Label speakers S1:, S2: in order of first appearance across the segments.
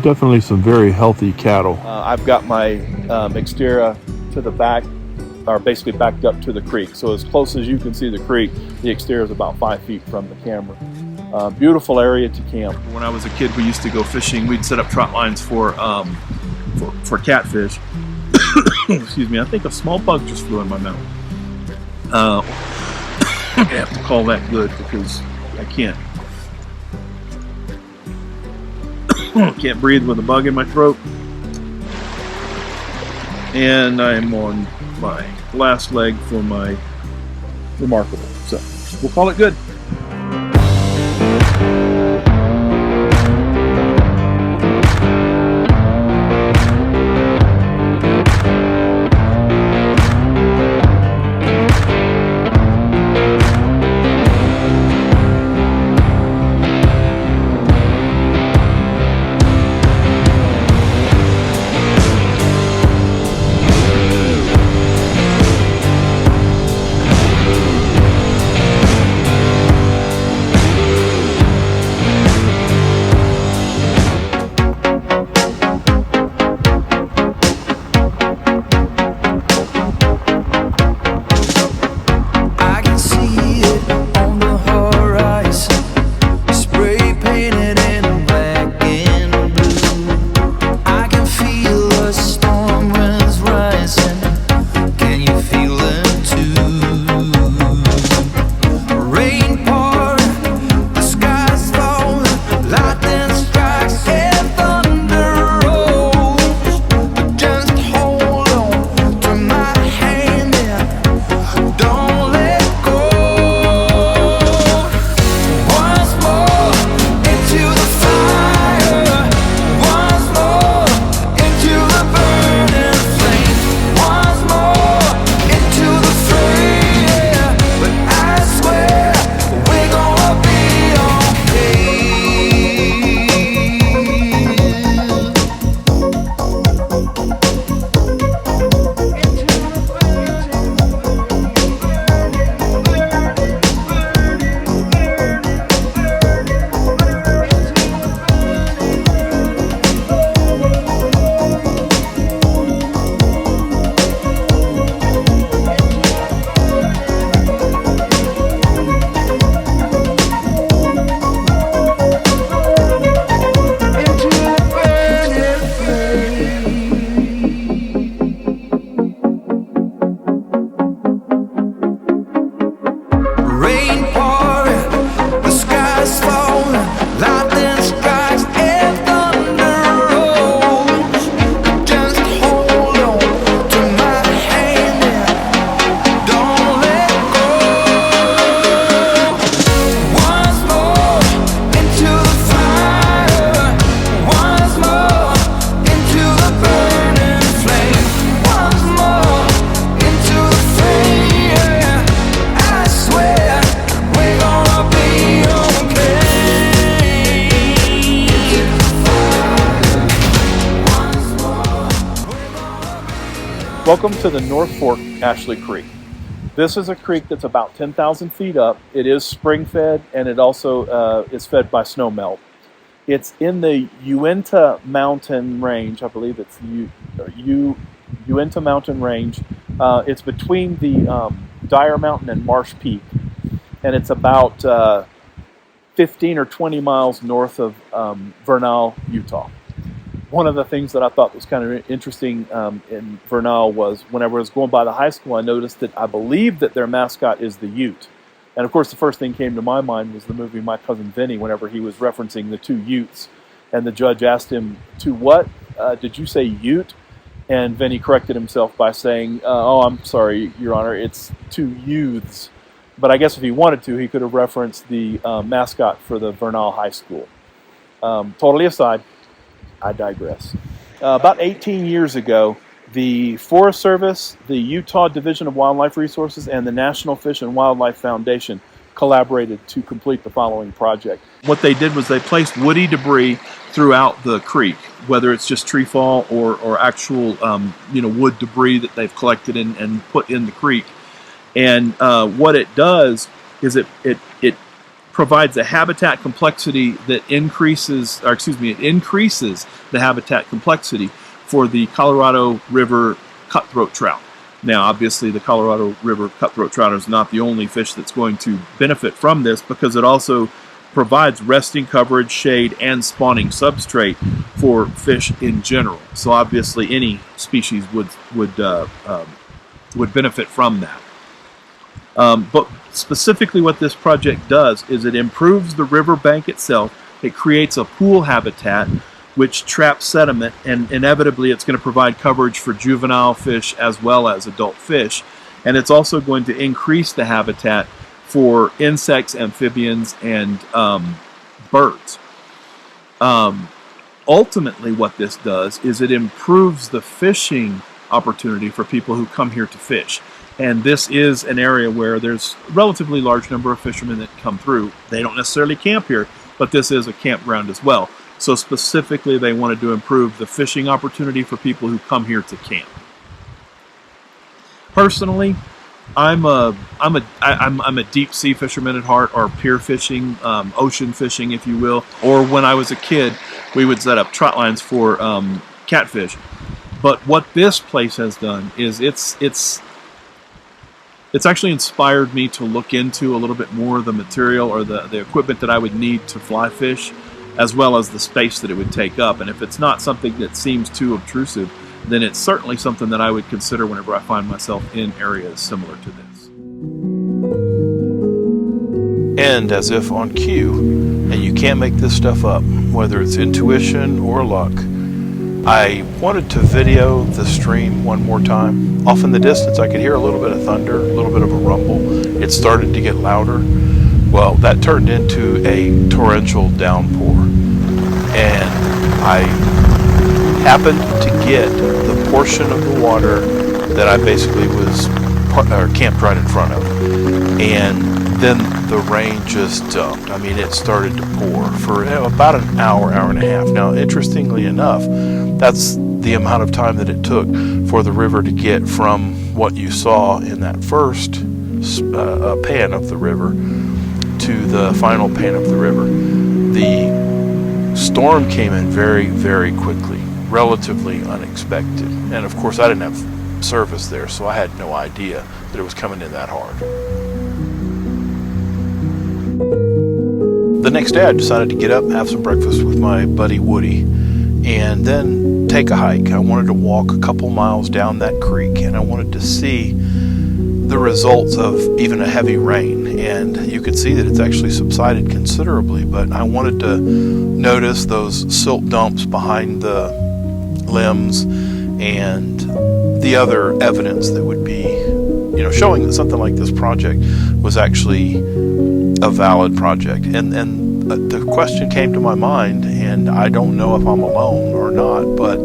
S1: definitely some very healthy cattle.
S2: I've got my exterior to the back, or basically backed up to the creek. So as close as you can see the creek, the exterior is about 5 feet from the camera. Beautiful area to camp. When I was a kid, we used to go fishing. We'd set up trot lines for catfish. Excuse me, I think a small bug just flew in my mouth. I have to call that good because I can't breathe with a bug in my throat. And I'm on my last leg for my remarkable. So we'll call it good. Welcome to the North Fork Ashley Creek. This is a creek that's about 10,000 feet up. It is spring fed, and it also is fed by snow melt. It's in the Uinta Mountain Range. I believe it's Uinta Mountain Range. It's between the Dyer Mountain and Marsh Peak, and it's about 15 or 20 miles north of Vernal, Utah. One of the things that I thought was kind of interesting in Vernal was whenever I was going by the high school, I noticed that I believe that their mascot is the Ute. And of course, the first thing came to my mind was the movie My Cousin Vinny, whenever he was referencing the two Utes. And the judge asked him, "To what did you say Ute?" And Vinny corrected himself by saying, "Oh, I'm sorry, Your Honor, it's two youths." But I guess if he wanted to, he could have referenced the mascot for the Vernal High School. Totally aside, I digress. About 18 years ago, the Forest Service, the Utah Division of Wildlife Resources, and the National Fish and Wildlife Foundation collaborated to complete the following project. What they did was they placed woody debris throughout the creek, whether it's just tree fall or actual wood debris that they've collected and put in the creek. And what it does is it provides a habitat complexity that increases the habitat complexity for the Colorado River cutthroat trout. Now, obviously, the Colorado River cutthroat trout is not the only fish that's going to benefit from this, because it also provides resting coverage, shade, and spawning substrate for fish in general. So obviously, any species would benefit from that. But specifically, what this project does is it improves the riverbank itself. It creates a pool habitat which traps sediment, and inevitably it's going to provide coverage for juvenile fish as well as adult fish. And it's also going to increase the habitat for insects, amphibians, and birds. Ultimately, what this does is it improves the fishing opportunity for people who come here to fish. And this is an area where there's a relatively large number of fishermen that come through. They don't necessarily camp here, but this is a campground as well. So specifically, they wanted to improve the fishing opportunity for people who come here to camp. Personally, I'm a deep sea fisherman at heart, or pier fishing, ocean fishing, if you will. Or when I was a kid, we would set up trot lines for catfish. But what this place has done is it's actually inspired me to look into a little bit more of the material or the equipment that I would need to fly fish, as well as the space that it would take up. And if it's not something that seems too obtrusive, then it's certainly something that I would consider whenever I find myself in areas similar to this.
S1: And as if on cue, and you can't make this stuff up, whether it's intuition or luck, I wanted to video the stream one more time. Off in the distance, I could hear a little bit of thunder, a little bit of a rumble. It started to get louder. Well, that turned into a torrential downpour. And I happened to get the portion of the water that I basically was camped right in front of. And then the rain just dumped. I mean, it started to pour for about an hour and a half. Now, interestingly enough, that's the amount of time that it took for the river to get from what you saw in that first pan of the river to the final pan of the river. The storm came in very, very quickly, relatively unexpected. And of course, I didn't have service there, so I had no idea that it was coming in that hard. The next day, I decided to get up, have some breakfast with my buddy Woody, and then take a hike. I wanted to walk a couple miles down that creek, and I wanted to see the results of even a heavy rain. And you could see that it's actually subsided considerably, but I wanted to notice those silt dumps behind the limbs and the other evidence that would be, showing that something like this project was actually a valid project. And the question came to my mind, and I don't know if I'm alone or not, but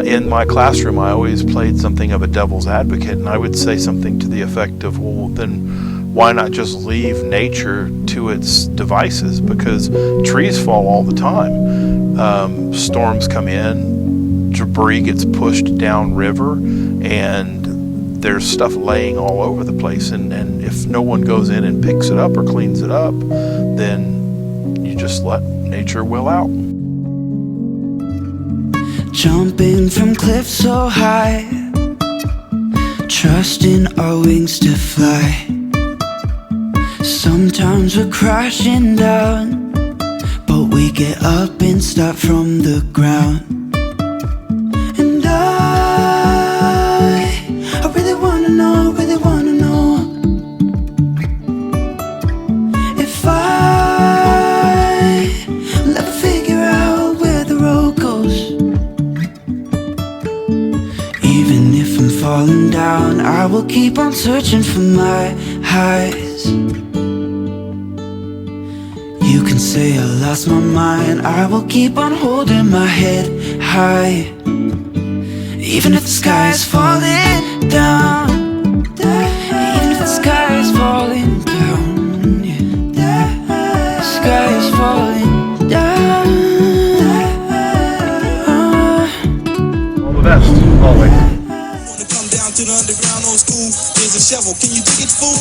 S1: in my classroom I always played something of a devil's advocate, and I would say something to the effect of, well, then why not just leave nature to its devices? Because trees fall all the time. Storms come in, debris gets pushed down river, and there's stuff laying all over the place, and if no one goes in and picks it up or cleans it up, then you just let nature will out.
S3: Jumping from cliffs so high, trusting our wings to fly. Sometimes we're crashing down, but we get up and start from the ground. And I really wanna know, if I will ever figure out where the road goes. Even if I'm falling down, I will keep on searching for my highs. You can say I lost my mind, I will keep on holding my head high. Even if the sky is falling down, even if the sky is falling down, yeah. The sky is falling down.
S2: All the best, always.
S4: Wanna come down to the underground old school? Here's a shovel, can you dig it, fool?